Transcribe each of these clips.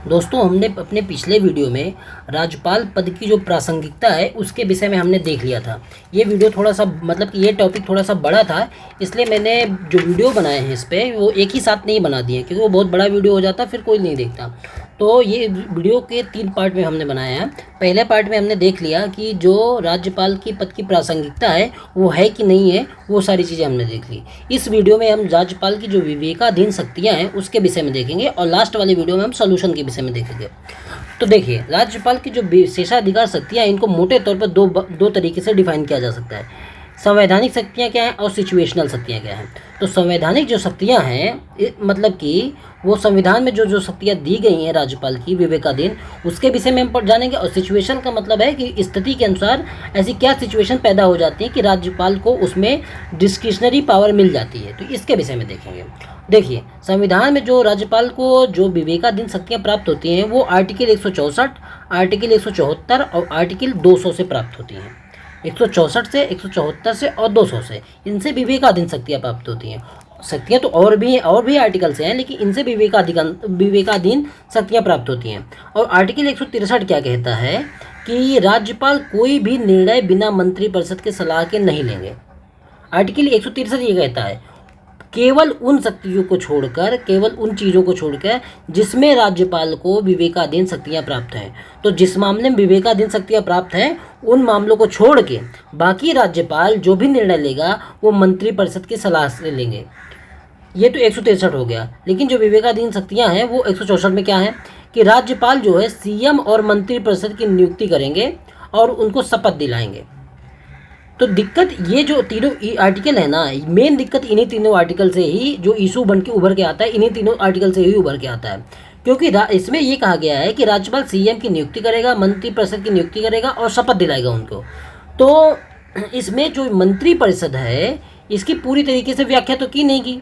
दोस्तों, हमने अपने पिछले वीडियो में राज्यपाल पद की जो प्रासंगिकता है उसके विषय में हमने देख लिया था। ये वीडियो थोड़ा सा मतलब कि ये टॉपिक थोड़ा सा बड़ा था, इसलिए मैंने जो वीडियो बनाए हैं इस पे वो एक ही साथ नहीं बना दिए, क्योंकि वो बहुत बड़ा वीडियो हो जाता फिर कोई नहीं देखता। तो ये वीडियो के 3 पार्ट में हमने बनाया है। पहले पार्ट में हमने देख लिया कि जो राज्यपाल की पद की प्रासंगिकता है वो है कि नहीं है, वो सारी चीज़ें हमने देख ली। इस वीडियो में हम राज्यपाल की जो विवेकाधीन शक्तियाँ हैं उसके विषय में देखेंगे, और लास्ट वाले वीडियो में हम सॉल्यूशन के विषय में देखेंगे। तो देखिए, राज्यपाल की जो विशेषाधिकार शक्तियाँ हैं इनको मोटे तौर पर दो तरीके से डिफाइन किया जा सकता है। संवैधानिक शक्तियाँ क्या हैं और सिचुएशनल शक्तियाँ क्या हैं। तो संवैधानिक जो शक्तियाँ हैं मतलब कि वो संविधान में जो जो शक्तियाँ दी गई हैं राज्यपाल की विवेकाधीन, उसके विषय में हम जानेंगे। और सिचुएशन का मतलब है कि स्थिति के अनुसार ऐसी क्या सिचुएशन पैदा हो जाती है कि राज्यपाल को उसमें डिस्क्रिशनरी पावर मिल जाती है, तो इसके विषय में देखेंगे। देखिए, संविधान में जो राज्यपाल को जो विवेकाधीन शक्तियाँ प्राप्त होती हैं वो आर्टिकल 164, आर्टिकल 174 और आर्टिकल 200 से प्राप्त होती हैं। 164 से, 174 से और 200 से, इनसे विवेकाधीन शक्तियाँ प्राप्त होती हैं। शक्तियाँ तो और भी आर्टिकल से हैं, लेकिन इनसे विवेकाधीन शक्तियाँ प्राप्त होती हैं। और आर्टिकल 163 क्या कहता है कि राज्यपाल कोई भी निर्णय बिना मंत्रिपरिषद के सलाह के नहीं लेंगे। आर्टिकल 163 ये कहता है केवल उन शक्तियों को छोड़कर, केवल उन चीज़ों को छोड़कर जिसमें राज्यपाल को विवेकाधीन शक्तियाँ प्राप्त हैं। तो जिस मामले में विवेकाधीन शक्तियाँ प्राप्त हैं उन मामलों को छोड़ के बाकी राज्यपाल जो भी निर्णय लेगा वो मंत्रिपरिषद की सलाह से लेंगे। ये तो 163 हो गया। लेकिन जो विवेकाधीन शक्तियाँ हैं वो 164 में क्या है कि राज्यपाल जो है सीएम और मंत्रिपरिषद की नियुक्ति करेंगे और उनको शपथ दिलाएंगे। तो दिक्कत ये जो तीनों आर्टिकल है ना, मेन दिक्कत इन्हीं तीनों आर्टिकल से ही जो इशू बन के उभर के आता है, इन्हीं तीनों आर्टिकल से ही उभर के आता है। क्योंकि इसमें ये कहा गया है कि राज्यपाल सीएम की नियुक्ति करेगा, मंत्रिपरिषद की नियुक्ति करेगा और शपथ दिलाएगा उनको। तो इसमें जो मंत्रिपरिषद है इसकी पूरी तरीके से व्याख्या तो की नहीं की।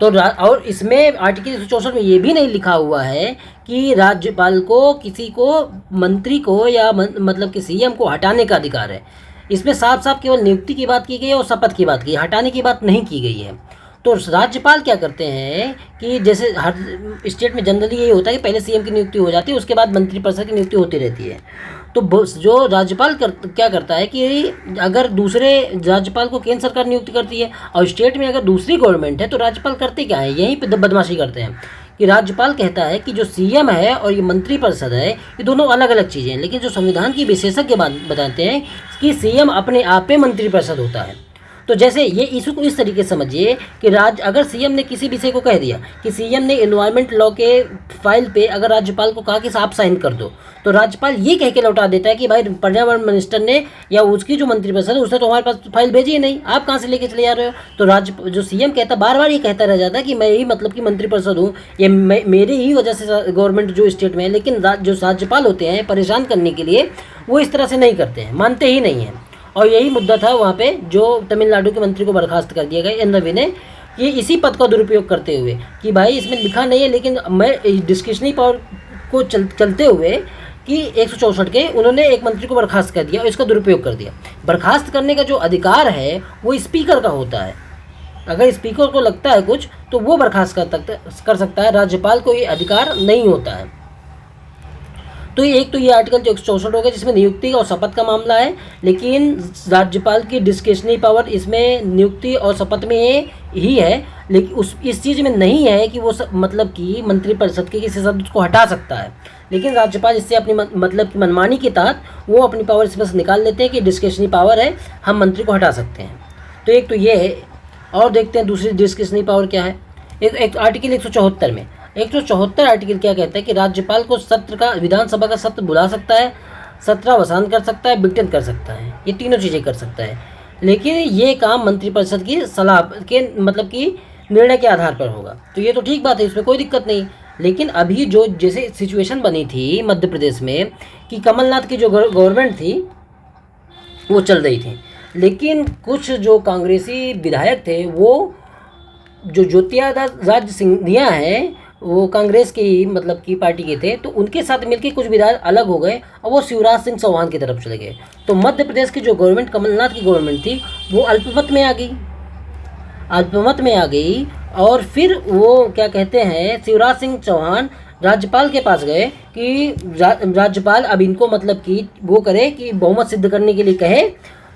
तो और इसमें आर्टिकल 164 में ये भी नहीं लिखा हुआ है कि राज्यपाल को किसी को, मंत्री को या मतलब कि सीएम को हटाने का अधिकार है। इसमें साफ साफ केवल नियुक्ति की बात की गई है और शपथ की बात की, हटाने की बात नहीं की गई है। तो राज्यपाल क्या करते हैं कि जैसे हर स्टेट में जनरली यही होता है कि पहले सीएम की नियुक्ति हो जाती है, उसके बाद मंत्रिपरिषद की नियुक्ति होती रहती है। तो जो राज्यपाल क्या करता है कि अगर दूसरे राज्यपाल को केंद्र सरकार नियुक्ति करती है और स्टेट में अगर दूसरी गवर्नमेंट है तो राज्यपाल करते क्या है, यहीं पे बदमाशी करते हैं कि राज्यपाल कहता है कि जो सीएम है और ये मंत्रिपरिषद है ये दोनों अलग अलग चीज़ें हैं। लेकिन जो संविधान की विशेषज्ञ बताते हैं कि सीएम अपने आप में मंत्रिपरिषद होता है। तो जैसे ये इशू को इस तरीके से समझिए कि अगर सीएम ने किसी विषय को कह दिया कि सीएम ने एनवायरमेंट लॉ के फाइल पे अगर राज्यपाल को कहा कि आप साइन कर दो, तो राज्यपाल ये कह के लौटा देता है कि भाई पर्यावरण मिनिस्टर ने या उसकी जो मंत्रिपरिषद है उसने तो हमारे पास फाइल भेजी ही नहीं, आप कहाँ से लेके चले जा रहे हो। तो जो सीएम कहता बार बार ये कहता रह जाता है कि मैं ही मतलब कि मंत्रिपरिषद हूँ, ये मेरे ही वजह से गवर्नमेंट जो स्टेट में है। लेकिन जो राज्यपाल होते हैं परेशान करने के लिए वो इस तरह से नहीं करते हैं, मानते ही नहीं हैं। और यही मुद्दा था वहाँ पे जो तमिलनाडु के मंत्री को बर्खास्त कर दिया गया एन रवि ने, ये इसी पद का दुरुपयोग करते हुए कि भाई इसमें लिखा नहीं है लेकिन मैं डिस्क्रिशनरी पावर को चलते हुए कि 164 के उन्होंने एक मंत्री को बर्खास्त कर दिया और इसका दुरुपयोग कर दिया। बर्खास्त करने का जो अधिकार है वो स्पीकर का होता है। अगर स्पीकर को लगता है कुछ तो वो बर्खास्त कर सकता है, राज्यपाल को ये अधिकार नहीं होता है। तो एक तो ये आर्टिकल जो 164 हो गया जिसमें नियुक्ति और शपथ का मामला है, लेकिन राज्यपाल की डिस्क्रिशनरी पावर इसमें नियुक्ति और शपथ में ही है। लेकिन इस चीज़ में नहीं है कि वो मतलब कि मंत्रिपरिषद के किसी सदस्य को हटा सकता है। लेकिन राज्यपाल इससे अपनी मतलब की मनमानी के तहत वो अपनी पावर इसमें से निकाल लेते हैं कि डिस्क्रिशनरी पावर है, हम मंत्री को हटा सकते हैं। तो एक तो ये है। और देखते हैं दूसरी डिस्क्रिशनरी पावर क्या है। एक आर्टिकल 174 में 174 आर्टिकल क्या कहता है कि राज्यपाल को सत्र का, विधानसभा का सत्र बुला सकता है, सत्रावसान कर सकता है, विघटन कर सकता है, ये तीनों चीज़ें कर सकता है। लेकिन ये काम मंत्रिपरिषद की सलाह के मतलब कि निर्णय के आधार पर होगा। तो ये तो ठीक बात है, इसमें कोई दिक्कत नहीं। लेकिन अभी जो जैसे सिचुएशन बनी थी मध्य प्रदेश में कि कमलनाथ की जो गवर्नमेंट थी वो चल रही थी, लेकिन कुछ जो कांग्रेसी विधायक थे वो जो ज्योतिरादित्य सिंधिया हैं वो कांग्रेस की मतलब की पार्टी के थे, तो उनके साथ मिलकर कुछ विधायक अलग हो गए और वो शिवराज सिंह चौहान की तरफ चले गए। तो मध्य प्रदेश की जो गवर्नमेंट कमलनाथ की गवर्नमेंट थी वो अल्पमत में आ गई। और फिर वो क्या कहते हैं, शिवराज सिंह चौहान राज्यपाल के पास गए कि राज्यपाल अब इनको मतलब कि वो करे कि बहुमत सिद्ध करने के लिए कहे,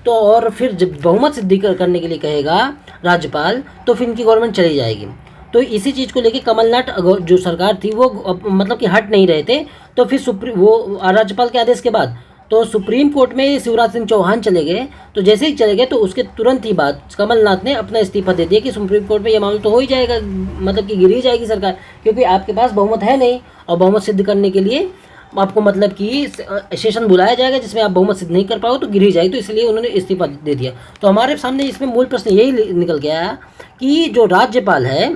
तो और फिर जब बहुमत सिद्ध करने के लिए कहेगा राज्यपाल तो फिर इनकी गवर्नमेंट चली जाएगी। तो इसी चीज़ को लेके कमलनाथ जो सरकार थी वो मतलब कि हट नहीं रहे थे। तो फिर राज्यपाल के आदेश के बाद तो सुप्रीम कोर्ट में शिवराज सिंह चौहान चले गए। तो जैसे ही चले गए तो उसके तुरंत ही बाद कमलनाथ ने अपना इस्तीफा दे दिया कि सुप्रीम कोर्ट में ये मामला तो हो ही जाएगा, मतलब कि गिर ही जाएगी सरकार, क्योंकि आपके पास बहुमत है नहीं और बहुमत सिद्ध करने के लिए आपको मतलब कि सेशन बुलाया जाएगा जिसमें आप बहुमत सिद्ध नहीं कर पाओ तो गिर ही जाएगी। तो इसलिए उन्होंने इस्तीफा दे दिया। तो हमारे सामने इसमें मूल प्रश्न यही निकल गया कि जो राज्यपाल है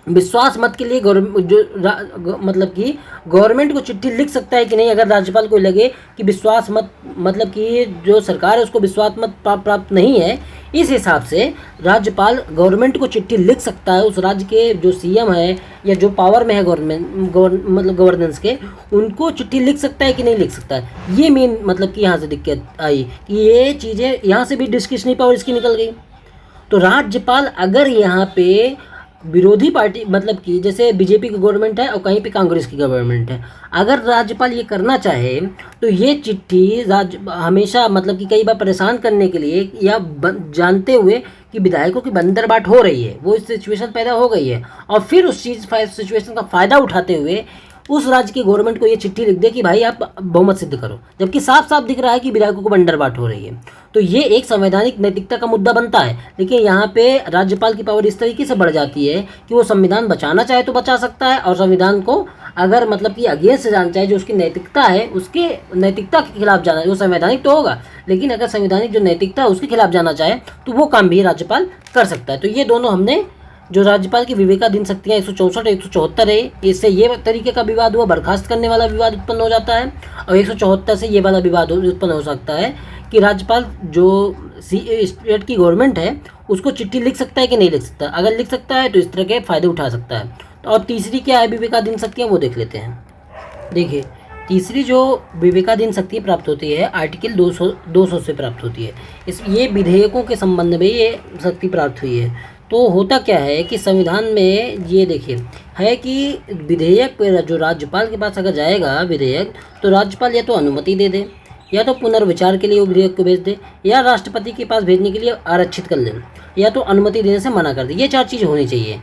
विश्वास मत के लिए मतलब कि गवर्नमेंट को चिट्ठी लिख सकता है कि नहीं, अगर राज्यपाल को लगे कि विश्वास मत मतलब कि जो सरकार है उसको विश्वास मत प्राप्त नहीं है, इस हिसाब से राज्यपाल गवर्नमेंट को चिट्ठी लिख सकता है। उस राज्य के जो सीएम है या जो पावर में है मतलब गवर्नेंस के, उनको चिट्ठी लिख सकता है कि नहीं लिख सकता है। ये मेन मतलब कि यहाँ से दिक्कत आई कि ये चीज़ें यहाँ से भी डिस्क्रिशनरी पावर इसकी निकल गई। तो राज्यपाल अगर यहाँ पे विरोधी पार्टी मतलब कि जैसे बीजेपी की गवर्नमेंट है और कहीं पे कांग्रेस की गवर्नमेंट है, अगर राज्यपाल ये करना चाहे तो ये चिट्ठी हमेशा मतलब कि कई बार परेशान करने के लिए या जानते हुए कि विधायकों की बंदरबाट हो रही है, वो सिचुएशन पैदा हो गई है, और फिर उस सिचुएशन का फ़ायदा उठाते हुए उस राज्य की गवर्नमेंट को ये चिट्ठी लिख दे कि भाई आप बहुमत सिद्ध करो, जबकि साफ साफ दिख रहा है कि विधायकों को बंदरबाट हो रही है। तो ये एक संवैधानिक नैतिकता का मुद्दा बनता है। लेकिन यहाँ पे राज्यपाल की पावर इस तरीके से बढ़ जाती है कि वो संविधान बचाना चाहे तो बचा सकता है, और संविधान को अगर मतलब कि अगेंस्ट जाना चाहे, जो उसकी नैतिकता है उसके नैतिकता के खिलाफ जाना, वो संवैधानिक तो होगा लेकिन अगर संवैधानिक जो नैतिकता है उसके खिलाफ जाना चाहे तो वो काम भी राज्यपाल कर सकता है। तो ये दोनों हमने जो राज्यपाल की विवेकाधीन शक्तियाँ 164 174 है, इससे ये तरीके का विवाद हुआ, बर्खास्त करने वाला विवाद उत्पन्न हो जाता है, और 174 से ये वाला विवाद उत्पन्न हो सकता है कि राज्यपाल जो स्टेट की गवर्नमेंट है उसको चिट्ठी लिख सकता है कि नहीं लिख सकता। अगर लिख सकता है तो इस तरह के फ़ायदे उठा सकता है। तो और तीसरी क्या है विवेकाधीन शक्तियाँ, वो देख लेते हैं। देखिए तीसरी जो विवेकाधीन शक्ति प्राप्त होती है आर्टिकल 200 से प्राप्त होती है। ये विधेयकों के संबंध में ये शक्ति प्राप्त हुई है। तो होता क्या है कि संविधान में ये देखिए है कि विधेयक पर जो राज्यपाल के पास अगर जाएगा विधेयक, तो राज्यपाल या तो अनुमति दे दे, या तो पुनर्विचार के लिए वो विधेयक को भेज दे, या राष्ट्रपति के पास भेजने के लिए आरक्षित कर ले, या तो अनुमति देने से मना कर दे। ये चार चीज़ होनी चाहिए,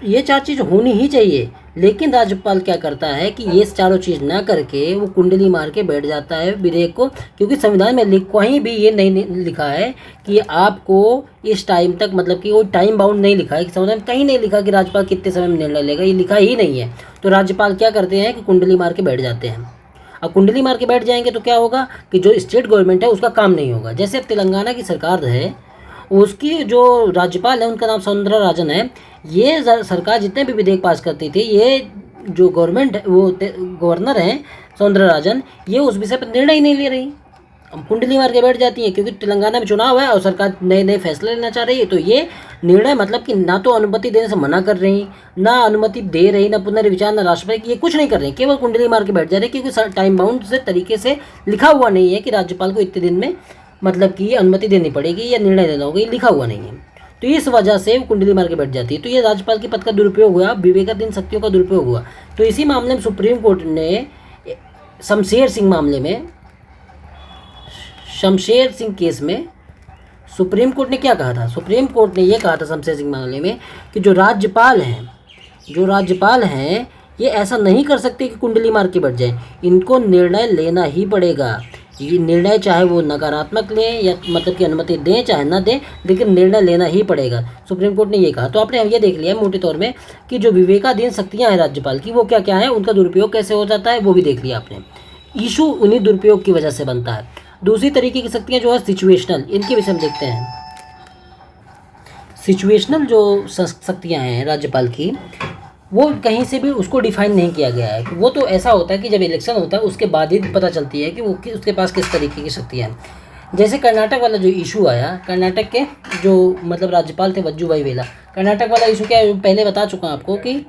ये चार चीज़ होनी ही चाहिए। लेकिन राज्यपाल क्या करता है कि ये चारों चीज़ ना करके वो कुंडली मार के बैठ जाता है विधेयक को, क्योंकि संविधान में कहीं भी ये नहीं लिखा है कि आपको इस टाइम तक मतलब कि वो टाइम बाउंड नहीं लिखा है, कि संविधान कहीं नहीं लिखा कि राज्यपाल कितने समय में निर्णय लेगा, ये लिखा ही नहीं है। तो राज्यपाल क्या करते हैं कि कुंडली मार के बैठ जाते हैं। अब कुंडली मार के बैठ जाएंगे तो क्या होगा कि जो स्टेट गवर्नमेंट है उसका काम नहीं होगा। जैसे अब तेलंगाना की सरकार है, उसकी जो राज्यपाल है उनका नाम सौंदरराजन है। ये सरकार जितने भी विधेयक पास करती थी, ये जो गवर्नमेंट वो गवर्नर हैं सौंदरराजन, ये उस विषय पर निर्णय ही नहीं ले रही। अब कुंडली मार के बैठ जाती है क्योंकि तेलंगाना में चुनाव है और सरकार नए नए फैसले लेना चाह रही है। तो ये निर्णय मतलब कि ना तो अनुमति देने से मना कर रही, ना अनुमति दे रही, ना पुनर्विचार, ना राष्ट्रपति, ये कुछ नहीं कर रही, केवल कुंडली मार के बैठ जा रही, क्योंकि टाइम बाउंड से तरीके से लिखा हुआ नहीं है कि राज्यपाल को इतने दिन में मतलब कि अनुमति देनी पड़ेगी या निर्णय लेना होगा, ये लिखा हुआ नहीं है। तो इस वजह से कुंडली मार के बैठ जाती है। तो ये राज्यपाल के पद का दुरुपयोग हुआ, विवेकाधीन शक्तियों का दुरुपयोग हुआ। तो इसी मामले में सुप्रीम कोर्ट ने शमशेर सिंह मामले में, शमशेर सिंह केस में सुप्रीम कोर्ट ने क्या कहा था? सुप्रीम कोर्ट ने ये कहा था शमशेर सिंह मामले में कि जो राज्यपाल हैं ये ऐसा नहीं कर सकते कि कुंडली मार के बैठ जाए, इनको निर्णय लेना ही पड़ेगा। ये निर्णय चाहे वो नकारात्मक लें या मतलब कि अनुमति दें चाहे ना दें, लेकिन निर्णय लेना ही पड़ेगा। सुप्रीम कोर्ट ने ये कहा। तो आपने ये देख लिया मोटे तौर में कि जो विवेकाधीन शक्तियाँ हैं राज्यपाल की वो क्या क्या है, उनका दुरुपयोग कैसे हो जाता है वो भी देख लिया आपने। इशू उन्हीं दुरुपयोग की वजह से बनता है। दूसरी तरीके की शक्तियाँ जो है सिचुएशनल, इनके विषय में देखते हैं। सिचुएशनल जो शक्तियाँ हैं राज्यपाल की, वो कहीं से भी उसको डिफाइन नहीं किया गया है। वो तो ऐसा होता है कि जब इलेक्शन होता है उसके बाद ही पता चलती है कि वो उसके पास किस तरीके की शक्तियाँ हैं। जैसे कर्नाटक वाला जो इशू आया, कर्नाटक के जो मतलब राज्यपाल थे वजुभाई वेला, कर्नाटक वाला इशू क्या है पहले बता चुका हूँ आपको कि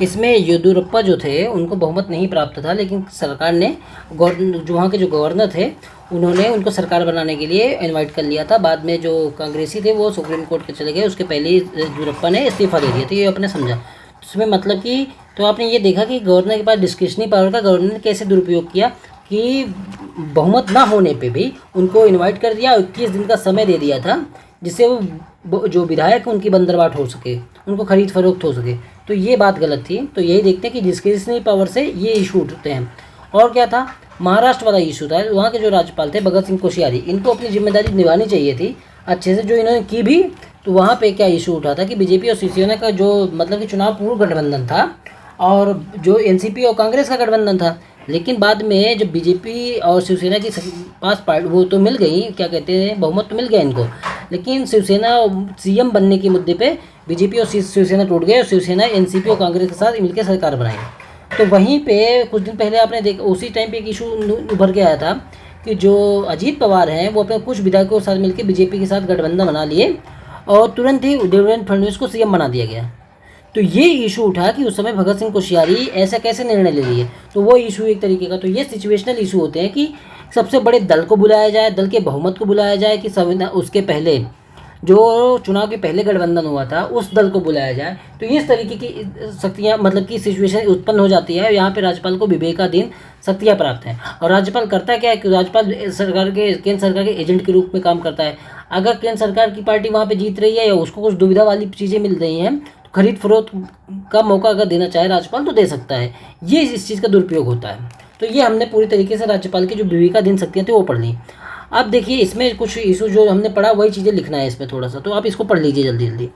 इसमें येदियुरप्पा जो थे उनको बहुमत नहीं प्राप्त था, लेकिन सरकार ने जो वहाँ के जो गवर्नर थे उन्होंने उनको सरकार बनाने के लिए इनवाइट कर लिया था। बाद में जो कांग्रेसी थे वो सुप्रीम कोर्ट के चले गए, उसके पहले ही येदियुरप्पा ने इस्तीफा दे दिया। तो ये आपने समझा इसमें मतलब कि, तो आपने ये देखा कि गवर्नर के पास डिस्क्रिशनरी पावर का गवर्नर ने कैसे दुरुपयोग किया कि बहुमत ना होने पे भी उनको इनवाइट कर दिया, 21 दिन का समय दे दिया था, जिससे वो जो विधायक उनकी बंदरबाट हो सके, उनको खरीद फरोख्त हो सके। तो ये बात गलत थी। तो यही देखते हैं कि डिस्क्रिशनरी पावर से ये इशू उठते हैं। और क्या था, महाराष्ट्र वाला इशू था। वहाँ के जो राज्यपाल थे भगत सिंह कोश्यारी, इनको अपनी जिम्मेदारी निभानी चाहिए थी अच्छे से, जो इन्होंने की भी। तो वहाँ पे क्या इशू उठा था कि बीजेपी और शिवसेना का जो मतलब कि चुनाव पूर्व गठबंधन था, और जो एनसीपी और कांग्रेस का गठबंधन था। लेकिन बाद में जब बीजेपी और शिवसेना की पास पार्टी वो तो मिल गई, क्या कहते हैं, बहुमत तो मिल गया इनको, लेकिन शिवसेना सीएम बनने के मुद्दे पे बीजेपी और शिवसेना टूट गए, और शिवसेना एनसीपी और कांग्रेस के साथ मिलकर सरकार बनाई। तो वहीं पे कुछ दिन पहले आपने देखा, उसी टाइम पे एक इशू उभर के आया था कि जो अजीत पवार हैं वो अपने कुछ विधायकों के साथ मिलकर बीजेपी के साथ गठबंधन बना लिए, और तुरंत ही देवेंद्र फडणवीस को सीएम बना दिया गया। तो ये इशू उठा कि उस समय भगत सिंह कोश्यारी ऐसा कैसे निर्णय ले लिए। तो वो इशू एक तरीके का, तो ये सिचुएशनल इशू होते हैं कि सबसे बड़े दल को बुलाया जाए, दल के बहुमत को बुलाया जाए, कि संविधान उसके पहले जो चुनाव के पहले गठबंधन हुआ था उस दल को बुलाया जाए। तो इस तरीके की शक्तियाँ मतलब कि सिचुएशन उत्पन्न हो जाती है। यहाँ पे राज्यपाल को विवेकाधीन शक्तियाँ प्राप्त हैं। और राज्यपाल करता क्या है कि राज्यपाल सरकार के, केंद्र सरकार के एजेंट के रूप में काम करता है। अगर केंद्र सरकार की पार्टी वहाँ पे जीत रही है या उसको कुछ दुविधा वाली चीज़ें मिल रही हैं, तो खरीद फरोख्त का मौका अगर देना चाहे राज्यपाल तो दे सकता है। ये इस चीज़ का दुरुपयोग होता है। तो ये हमने पूरी तरीके से राज्यपाल की जो विवेकाधीन शक्तियाँ थी वो पढ़ ली। अब देखिए इसमें कुछ इशू जो हमने पढ़ा वही चीज़ें लिखना है इसमें थोड़ा सा, तो आप इसको पढ़ लीजिए जल्दी जल्दी।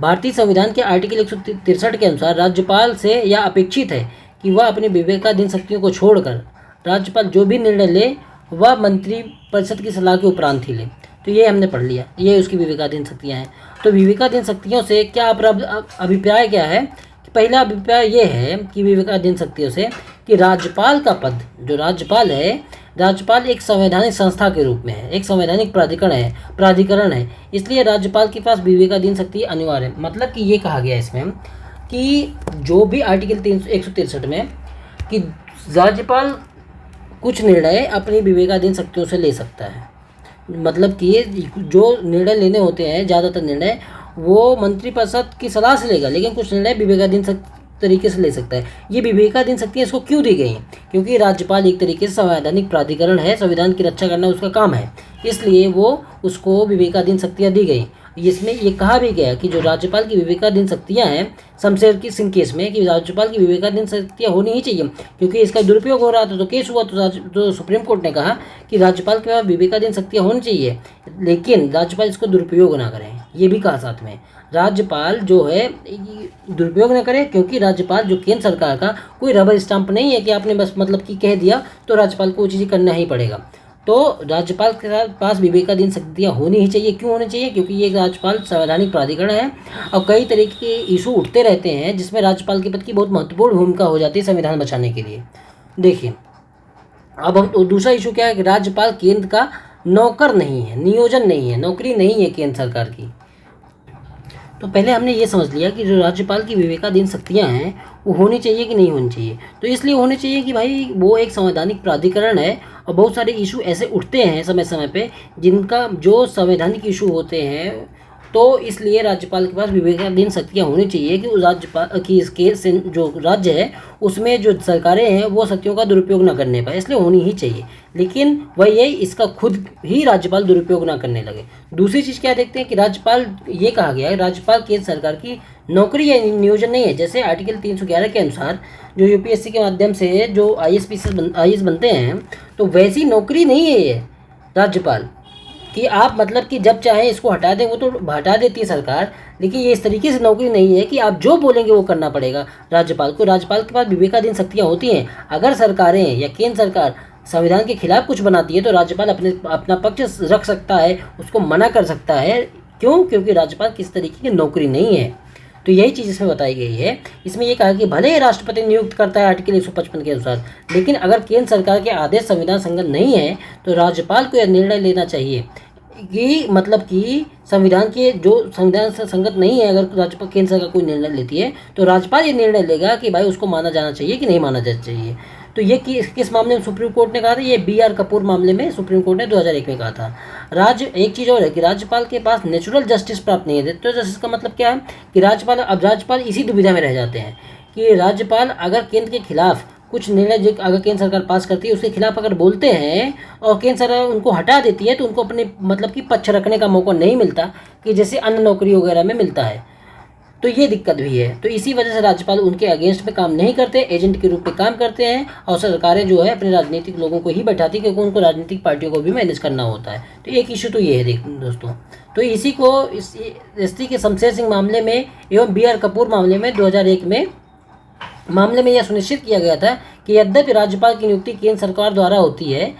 भारतीय संविधान के आर्टिकल 163 के अनुसार राज्यपाल से यह अपेक्षित है कि वह अपनी विवेकाधीन शक्तियों को छोड़कर राज्यपाल जो भी निर्णय ले वह मंत्रिपरिषद की सलाह के उपरांत ही ले। तो ये हमने पढ़ लिया, ये उसकी विवेकाधीन शक्तियाँ हैं। तो विवेकाधीन शक्तियों से क्या अभिप्राय क्या है कि पहला अभिप्राय ये है कि विवेकाधीन शक्तियों से कि राज्यपाल का पद, जो राज्यपाल है, राज्यपाल एक संवैधानिक संस्था के रूप में है, एक संवैधानिक प्राधिकरण है। इसलिए राज्यपाल के पास विवेकाधीन शक्ति अनिवार्य है। मतलब कि ये कहा गया इसमें कि जो भी आर्टिकल 163 में कि राज्यपाल कुछ निर्णय अपनी विवेकाधीन शक्तियों से ले सकता है। मतलब कि जो निर्णय लेने होते हैं, ज़्यादातर निर्णय वो मंत्रिपरिषद की सलाह से लेगा, लेकिन कुछ निर्णय विवेकाधीन तरीके से ले सकता है। ये विवेकाधीन शक्तियाँ इसको क्यों दी गई हैं? क्योंकि राज्यपाल एक तरीके से संवैधानिक प्राधिकरण है, संविधान की रक्षा करना उसका काम है, इसलिए वो उसको विवेकाधीन शक्तियाँ दी गई। इसमें ये कहा भी गया कि जो राज्यपाल की विवेकाधीन शक्तियाँ हैं, शमशेर की सिंह केस में, कि राज्यपाल की विवेकाधीन शक्तियाँ होनी ही चाहिए, क्योंकि इसका दुरुपयोग हो रहा था। तो केस हुआ तो सुप्रीम कोर्ट ने कहा कि राज्यपाल के पास विवेकाधीन शक्तियाँ होनी चाहिए, लेकिन राज्यपाल इसको दुरुपयोग ना करें। ये भी कहा साथ में, राज्यपाल जो है दुरुपयोग न करे, क्योंकि राज्यपाल जो केंद्र सरकार का कोई रबर स्टाम्प नहीं है कि आपने बस मतलब कि कह दिया तो राज्यपाल को वो चीज़ें करना ही पड़ेगा। तो राज्यपाल के पास विवेकाधीन शक्तियाँ होनी ही चाहिए। क्यों होनी चाहिए? क्योंकि ये राज्यपाल संवैधानिक प्राधिकरण है, और कई तरीके के इशू उठते रहते हैं जिसमें राज्यपाल के पद की बहुत महत्वपूर्ण भूमिका हो जाती है संविधान बचाने के लिए। देखिए अब हम दूसरा इशू क्या है कि राज्यपाल केंद्र का नौकर नहीं है, नियोजन नहीं है, नौकरी नहीं है केंद्र सरकार की। तो पहले हमने ये समझ लिया कि जो राज्यपाल की विवेकाधीन शक्तियाँ हैं वो होनी चाहिए कि नहीं होनी चाहिए। तो इसलिए होनी चाहिए कि भाई वो एक संवैधानिक प्राधिकरण है, और बहुत सारे इशू ऐसे उठते हैं समय समय पे जिनका जो संवैधानिक इशू होते हैं, तो इसलिए राज्यपाल के पास विवेकाधीन शक्तियाँ होनी चाहिए कि उस राज्यपाल की इसके जो राज्य है उसमें जो सरकारें हैं वो शक्तियों का दुरुपयोग ना करने पाए, इसलिए होनी ही चाहिए। लेकिन वह ये इसका खुद ही राज्यपाल दुरुपयोग ना करने लगे। दूसरी चीज़ क्या देखते हैं कि राज्यपाल, ये कहा गया है राज्यपाल केंद्र सरकार की नौकरी या नियोजन नहीं है। जैसे आर्टिकल 311 के अनुसार जो यूपीएससी के माध्यम से जो आईएएस बनते हैं, तो वैसी नौकरी नहीं है ये राज्यपाल कि आप मतलब कि जब चाहें इसको हटा दें, वो तो हटा देती है सरकार, लेकिन ये इस तरीके से नौकरी नहीं है कि आप जो बोलेंगे वो करना पड़ेगा राज्यपाल को। राज्यपाल के पास विवेकाधीन शक्तियाँ होती हैं। अगर सरकारें या केंद्र सरकार संविधान के खिलाफ कुछ बनाती है तो राज्यपाल अपना पक्ष रख सकता है, उसको मना कर सकता है। क्यों? क्योंकि राज्यपाल किस तरीके की नौकरी नहीं है। तो यही चीज़ इसमें बताई गई है। इसमें यह कहा कि भले ही राष्ट्रपति नियुक्त करता है आर्टिकल 155 के अनुसार, लेकिन अगर केंद्र सरकार के आदेश संविधान संगत नहीं है तो राज्यपाल को यह निर्णय लेना चाहिए कि मतलब कि संविधान के जो संविधान से संगत नहीं है, अगर राज्यपाल केंद्र सरकार कोई निर्णय लेती है तो राज्यपाल ये निर्णय लेगा कि भाई उसको माना जाना चाहिए कि नहीं माना जाना चाहिए। तो ये किस मामले में सुप्रीम कोर्ट ने कहा था? ये बी आर कपूर मामले में सुप्रीम कोर्ट ने 2001 में कहा था। एक चीज़ और है कि राज्यपाल के पास नेचुरल जस्टिस प्राप्त नहीं है। तो जस्टिस का मतलब क्या है कि राज्यपाल इसी दुविधा में रह जाते हैं कि राज्यपाल अगर केंद्र के खिलाफ कुछ निर्णय जो अगर केंद्र सरकार पास करती है उसके खिलाफ अगर बोलते हैं और केंद्र सरकार उनको हटा देती है, तो उनको अपने मतलब कि पक्ष रखने का मौका नहीं मिलता कि जैसे अन्य नौकरी वगैरह में मिलता है। तो ये दिक्कत भी है। तो इसी वजह से राज्यपाल उनके अगेंस्ट में काम नहीं करते, एजेंट के रूप में काम करते हैं, और सरकारें जो है अपने राजनीतिक लोगों को ही बैठाती, क्योंकि उनको राजनीतिक पार्टियों को भी मैनेज करना होता है। तो एक इशू तो ये है दोस्तों। तो इसी को एसटी के शमशेर सिंह मामले में एवं बी आर कपूर मामले में 2001 में मामले में यह सुनिश्चित किया गया था कि यद्यपि राज्यपाल की नियुक्ति केंद्र सरकार द्वारा होती है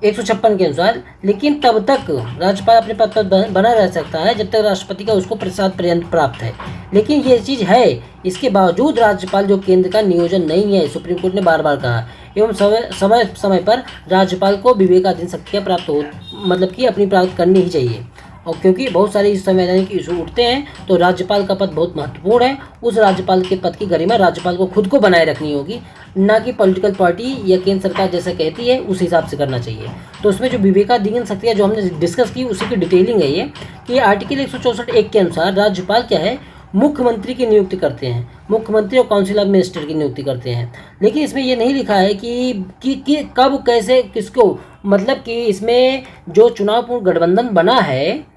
156 के अनुसार, लेकिन तब तक राज्यपाल अपने पद पर बना रह सकता है जब तक राष्ट्रपति का उसको प्रसाद पर्यंत प्राप्त है। लेकिन ये चीज़ है, इसके बावजूद राज्यपाल जो केंद्र का नियोजन नहीं है, सुप्रीम कोर्ट ने बार बार कहा, एवं समय समय पर राज्यपाल को विवेकाधीन शक्तियाँ प्राप्त हो मतलब कि अपनी प्राप्त करनी ही चाहिए। और क्योंकि बहुत सारे इस संवैधानिक इशू उठते हैं, तो राज्यपाल का पद बहुत महत्वपूर्ण है। उस राज्यपाल के पद की गरिमा राज्यपाल को खुद को बनाए रखनी होगी, ना कि पॉलिटिकल पार्टी या केंद्र सरकार जैसा कहती है उस हिसाब से करना चाहिए। तो उसमें जो विवेकाधीन शक्तियाँ जो हमने डिस्कस की उसी की डिटेलिंग है ये कि आर्टिकल 164(1) के अनुसार राज्यपाल क्या है, मुख्यमंत्री की नियुक्ति करते हैं, मुख्यमंत्री और काउंसिल ऑफ मिनिस्टर की नियुक्ति करते हैं। लेकिन इसमें ये नहीं लिखा है कि कब कैसे किसको, मतलब कि इसमें जो चुनावपूर्ण गठबंधन बना है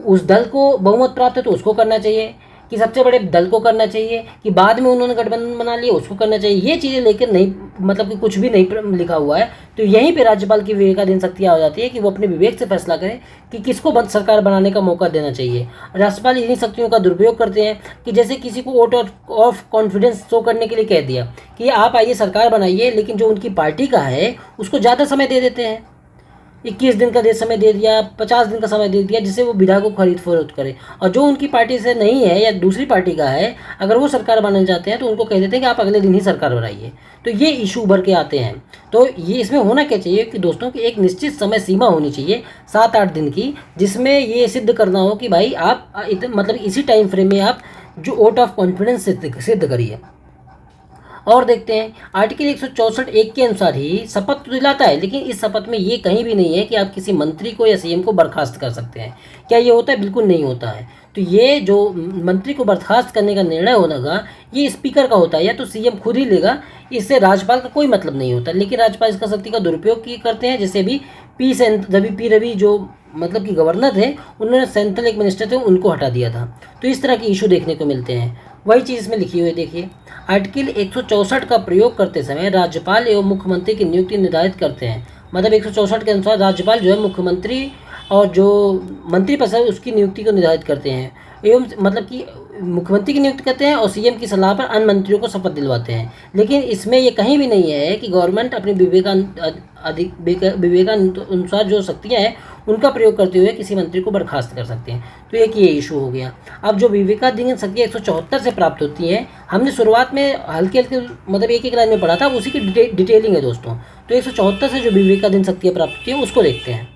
उस दल को बहुमत प्राप्त है तो उसको करना चाहिए, कि सबसे बड़े दल को करना चाहिए, कि बाद में उन्होंने गठबंधन बना लिया उसको करना चाहिए। ये चीज़ें लेकर नहीं, मतलब कि कुछ भी नहीं लिखा हुआ है। तो यहीं पे राज्यपाल की विवेकाधीन शक्तियाँ आ जाती है कि वो अपने विवेक से फैसला करें कि किसको सरकार बनाने का मौका देना चाहिए। राज्यपाल इन्हीं शक्तियों का दुरुपयोग करते हैं कि जैसे किसी को वोट ऑफ कॉन्फिडेंस शो करने के लिए कह दिया कि आप आइए सरकार बनाइए, लेकिन जो उनकी पार्टी का है उसको ज़्यादा समय दे देते हैं, 21 दिन का समय दे दिया, 50 दिन का समय दे दिया, जिससे वो विधायकों को खरीद फरोख्त करे। और जो उनकी पार्टी से नहीं है या दूसरी पार्टी का है, अगर वो सरकार बनाना चाहते हैं तो उनको कह देते हैं कि आप अगले दिन ही सरकार बनाइए। तो ये इशू उभर के आते हैं। तो ये इसमें होना क्या चाहिए कि दोस्तों की एक निश्चित समय सीमा होनी चाहिए 7-8 दिन की, जिसमें ये सिद्ध करना हो कि भाई आप मतलब इसी टाइम फ्रेम में आप जो वोट ऑफ कॉन्फिडेंस सिद्ध करिए। और देखते हैं आर्टिकल 164(1) के अनुसार ही शपथ तो दिलाता है, लेकिन इस शपथ में ये कहीं भी नहीं है कि आप किसी मंत्री को या सीएम को बर्खास्त कर सकते हैं। क्या ये होता है? बिल्कुल नहीं होता है। तो ये जो मंत्री को बर्खास्त करने का निर्णय होगा ये स्पीकर का होता है, या तो सीएम खुद ही लेगा, इससे राज्यपाल का कोई मतलब नहीं होता। लेकिन राज्यपाल इसका शक्ति का दुरुपयोग करते हैं, जैसे अभी पी रवि जो मतलब कि गवर्नर थे, उन्होंने सेंट्रल एक मिनिस्टर थे उनको हटा दिया था। तो इस तरह के इशू देखने को मिलते हैं। वही चीज़ इसमें लिखी हुई है, देखिए आर्टिकल 164 का प्रयोग करते समय राज्यपाल एवं मुख्यमंत्री की नियुक्ति निर्धारित करते हैं। मतलब 164 के अनुसार राज्यपाल जो है मुख्यमंत्री और जो मंत्रिपरिषद है उसकी नियुक्ति को निर्धारित करते हैं, एवं मतलब कि मुख्यमंत्री की नियुक्ति करते हैं और सीएम की सलाह पर अन्य मंत्रियों को शपथ दिलवाते हैं। लेकिन इसमें ये कहीं भी नहीं है कि गवर्नमेंट अपनी विवेकानुसार जो शक्तियाँ हैं उनका प्रयोग करते हुए किसी मंत्री को बर्खास्त कर सकते हैं। तो एक ये इशू हो गया। अब जो विवेकाधीन शक्तियाँ 174 से प्राप्त होती हैं, हमने शुरुआत में हल्के मतलब एक लाइन में पढ़ा था, उसी की डिटेलिंग है दोस्तों। तो 174 से जो विवेकाधीन शक्तियाँ प्राप्त होती हैं उसको देखते हैं।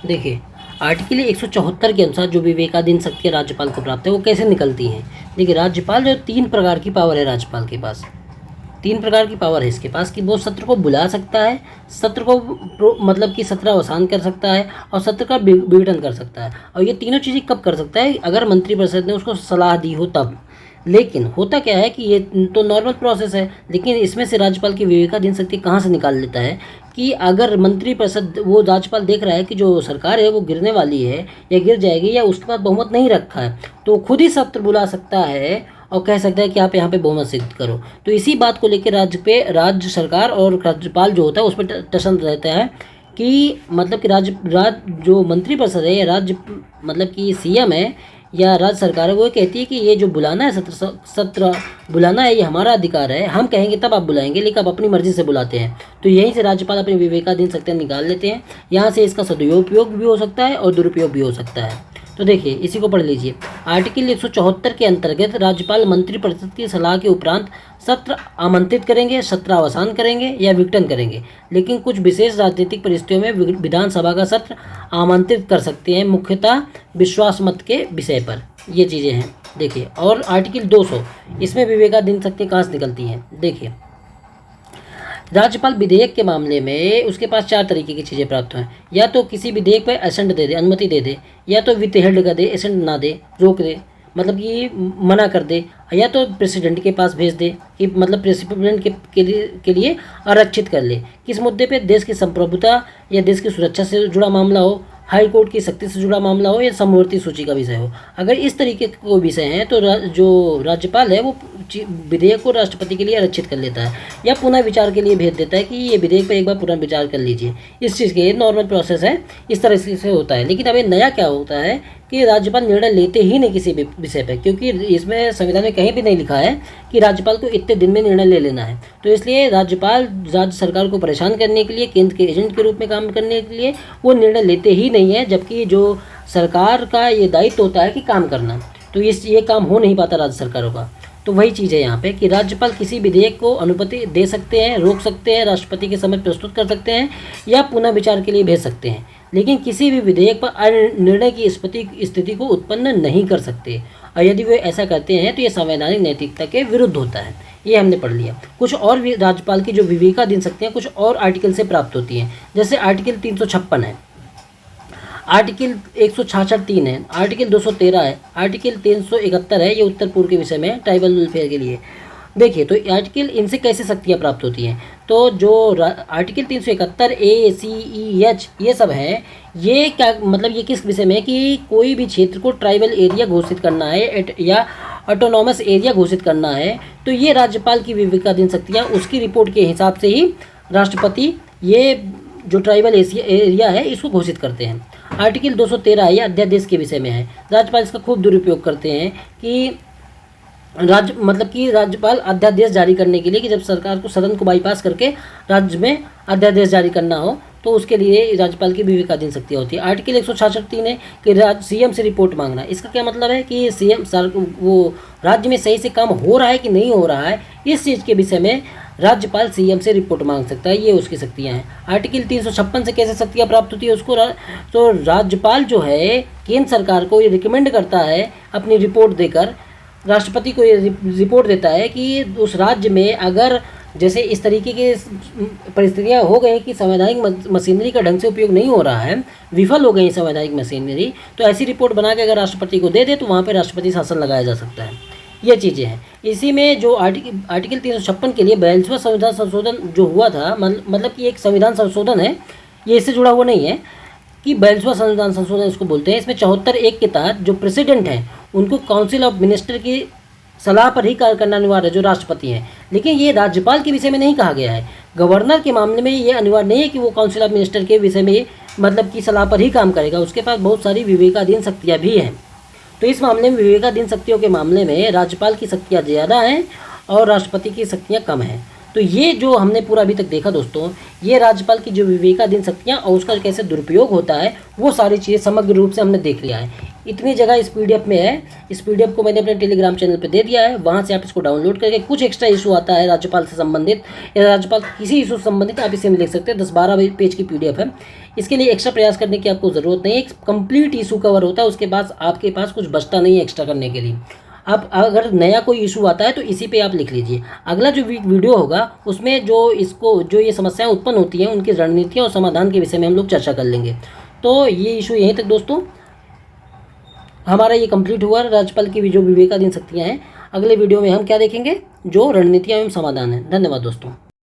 देखिए आर्टिकल 174 के अनुसार जो विवेकाधीन शक्तियाँ राज्यपाल को प्राप्त है वो कैसे निकलती हैं। देखिए राज्यपाल जो 3 प्रकार की पावर है, राज्यपाल के पास 3 प्रकार की पावर है इसके पास, कि वो सत्र को बुला सकता है, सत्र को मतलब कि सत्र अवसान कर सकता है और सत्र का विघटन कर सकता है। और ये तीनों चीज़ें कब कर सकता है? अगर मंत्रिपरिषद ने उसको सलाह दी हो तब। लेकिन होता क्या है कि ये तो नॉर्मल प्रोसेस है, लेकिन इसमें से राज्यपाल की विवेकाधीन शक्ति कहाँ से निकाल लेता है कि अगर मंत्रिपरिषद, वो राज्यपाल देख रहा है कि जो सरकार है वो गिरने वाली है या गिर जाएगी या उसके पास बहुमत नहीं रखा है, तो खुद ही सत्र बुला सकता है और कह सकता है कि आप यहाँ पे बहुमत सिद्ध करो। तो इसी बात को लेकर राज्य सरकार और राज्यपाल जो होता है उस पर टसन रहता है कि मतलब कि जो मंत्रिपरिषद है या राज्य मतलब कि सीएम है या राज्य सरकार है, वो कहती है कि ये जो बुलाना है सत्र बुलाना है ये हमारा अधिकार है, हम कहेंगे तब आप बुलाएंगे, लेकिन आप अपनी मर्जी से बुलाते हैं। तो यहीं से राज्यपाल अपनी विवेकाधीन शक्तियाँ निकाल लेते हैं। यहाँ से इसका सदुपयोग भी हो सकता है और दुरुपयोग भी हो सकता है। तो देखिए इसी को पढ़ लीजिए। आर्टिकल 174 के अंतर्गत राज्यपाल मंत्रिपरिषद की सलाह के उपरांत सत्र आमंत्रित करेंगे, सत्र अवसान करेंगे या विघटन करेंगे, लेकिन कुछ विशेष राजनीतिक परिस्थितियों में विधानसभा का सत्र आमंत्रित कर सकते हैं, मुख्यतः विश्वास मत के विषय पर। ये चीज़ें हैं देखिए। और आर्टिकल 200 इसमें विवेकाधीन शक्ति कहाँ से निकलती हैं? देखिए राज्यपाल विधेयक के मामले में उसके पास 4 तरीके की चीज़ें प्राप्त हैं। या तो किसी विधेयक पर एसेंट दे दे, अनुमति दे दे, या तो विथहेल्ड कर दे, एसेंट ना दे, रोक दे, मतलब कि मना कर दे, या तो प्रेसिडेंट के पास भेज दे कि मतलब प्रेसिडेंट के लिए आरक्षित कर ले। किस मुद्दे पे? देश की संप्रभुता या देश की सुरक्षा से जुड़ा मामला हो, हाई कोर्ट की शक्ति से जुड़ा मामला हो, या समवर्ती सूची का विषय हो। अगर इस तरीके के कोई विषय हैं तो जो राज्यपाल है वो विधेयक को राष्ट्रपति के लिए आरक्षित कर लेता है या पुनः विचार के लिए भेज देता है कि ये विधेयक पर एक बार पुनः विचार कर लीजिए। इस चीज़ के नॉर्मल प्रोसेस है, इस तरह से होता है। लेकिन अभी नया क्या होता है कि राज्यपाल निर्णय लेते ही नहीं किसी भी विषय पर, क्योंकि इसमें संविधान में कहीं भी नहीं लिखा है कि राज्यपाल को इतने दिन में निर्णय ले लेना है। तो इसलिए राज्यपाल राज्य सरकार को परेशान करने के लिए, केंद्र के एजेंट के रूप में काम करने के लिए वो निर्णय लेते ही नहीं है, जबकि जो सरकार का ये दायित्व होता है कि काम करना, तो ये काम हो नहीं पाता राज्य सरकारों का। तो वही चीज़ है यहाँ पे कि राज्यपाल किसी विधेयक को अनुमति दे सकते हैं, रोक सकते हैं, राष्ट्रपति के समक्ष प्रस्तुत कर सकते हैं या पुनः विचार के लिए भेज सकते हैं, लेकिन किसी भी विधेयक पर निर्णय की स्थिति को उत्पन्न नहीं कर सकते। और यदि वे ऐसा करते हैं तो ये संवैधानिक नैतिकता के विरुद्ध होता है। ये हमने पढ़ लिया। कुछ और भी राज्यपाल की जो विवेकाधीन शक्तियाँ कुछ और आर्टिकल से प्राप्त होती हैं, जैसे आर्टिकल 356 है, आर्टिकल 166(3) है, आर्टिकल 213 है, आर्टिकल 371 है, ये उत्तर पूर्व के विषय में ट्राइबल वेलफेयर के लिए। देखिए तो आर्टिकल इनसे कैसे शक्तियाँ प्राप्त होती हैं, तो जो article 371 A, C, E, H ये सब है, ये क्या मतलब ये किस विषय में है कि कोई भी क्षेत्र को ट्राइबल एरिया घोषित करना है या ऑटोनॉमस एरिया घोषित करना है, तो ये राज्यपाल की विवेकाधीन शक्तियाँ उसकी रिपोर्ट के हिसाब से ही राष्ट्रपति ये जो ट्राइबल एरिया है इसको घोषित करते हैं। आर्टिकल 213 ये अध्यादेश के विषय में है। राज्यपाल इसका खूब दुरुपयोग करते हैं कि राज्यपाल अध्यादेश जारी करने के लिए कि जब सरकार को सदन को बाईपास करके राज्य में अध्यादेश जारी करना हो तो उसके लिए राज्यपाल की विवेकाधीन शक्तियाँ होती है। आर्टिकल 166(3) है कि सीएम से रिपोर्ट मांगना। इसका क्या मतलब है कि सीएम वो राज्य में सही से काम हो रहा है कि नहीं हो रहा है, इस चीज़ के विषय में राज्यपाल सीएम से रिपोर्ट मांग सकता है। ये उसकी शक्तियाँ हैं। आर्टिकल 356 से कैसे शक्तियाँ प्राप्त होती है उसको तो राज्यपाल जो है केंद्र सरकार को ये रिकमेंड करता है अपनी रिपोर्ट देकर, राष्ट्रपति को ये रिपोर्ट देता है कि उस राज्य में अगर जैसे इस तरीके की परिस्थितियाँ हो गई कि संवैधानिक मशीनरी का ढंग से उपयोग नहीं हो रहा है, विफल हो गई संवैधानिक मशीनरी, तो ऐसी रिपोर्ट बना के अगर राष्ट्रपति को दे दे तो वहाँ पे राष्ट्रपति शासन लगाया जा सकता है। ये चीज़ें हैं। इसी में जो आर्टिकल 356 के लिए 42वां संविधान संशोधन जो हुआ था, मतलब कि एक संविधान संशोधन है, ये इससे जुड़ा हुआ नहीं है कि 42वां संविधान संशोधन इसको बोलते हैं। इसमें 74(1) के तहत जो प्रेसिडेंट हैं उनको काउंसिल ऑफ मिनिस्टर की सलाह पर ही कार्य करना अनिवार्य है, जो राष्ट्रपति हैं। लेकिन ये राज्यपाल के विषय में नहीं कहा गया है। गवर्नर के मामले में ये अनिवार्य नहीं है कि वो काउंसिल ऑफ मिनिस्टर के विषय में मतलब की सलाह पर ही काम करेगा, उसके पास बहुत सारी विवेकाधीन शक्तियाँ भी हैं। तो इस मामले में विवेकाधीन शक्तियों के मामले में राज्यपाल की शक्तियाँ ज़्यादा हैं और राष्ट्रपति की शक्तियाँ कम हैं। तो ये जो हमने पूरा अभी तक देखा दोस्तों, ये राज्यपाल की जो विवेकाधीन शक्तियाँ और उसका कैसे दुरुपयोग होता है वो सारी चीज़ें समग्र रूप से हमने देख लिया है। इतनी जगह इस PDF में है। इस PDF को मैंने अपने टेलीग्राम चैनल पे दे दिया है, वहाँ से आप इसको डाउनलोड करके कुछ एक्स्ट्रा इशू आता है राज्यपाल से संबंधित या राज्यपाल किसी इशू से संबंधित आप इसे में लिख सकते हैं। 10-12 पेज की PDF है। इसके लिए एक्स्ट्रा प्रयास करने की आपको ज़रूरत नहीं है। एक कंप्लीट इशू कवर होता है, उसके बाद आपके पास कुछ बचता नहीं है एक्स्ट्रा करने के लिए। अब अगर नया कोई इशू आता है तो इसी पे आप लिख लीजिए। अगला जो वीडियो होगा उसमें जो ये समस्याएं उत्पन्न होती हैं उनकी रणनीतियाँ और समाधान के विषय में हम लोग चर्चा कर लेंगे। तो ये इशू यहीं तक दोस्तों हमारा ये कंप्लीट हुआ। राज्यपाल की जो विवेकाधीन शक्तियाँ हैं, अगले वीडियो में हम क्या देखेंगे, जो रणनीतियाँ एवं समाधान है। धन्यवाद दोस्तों।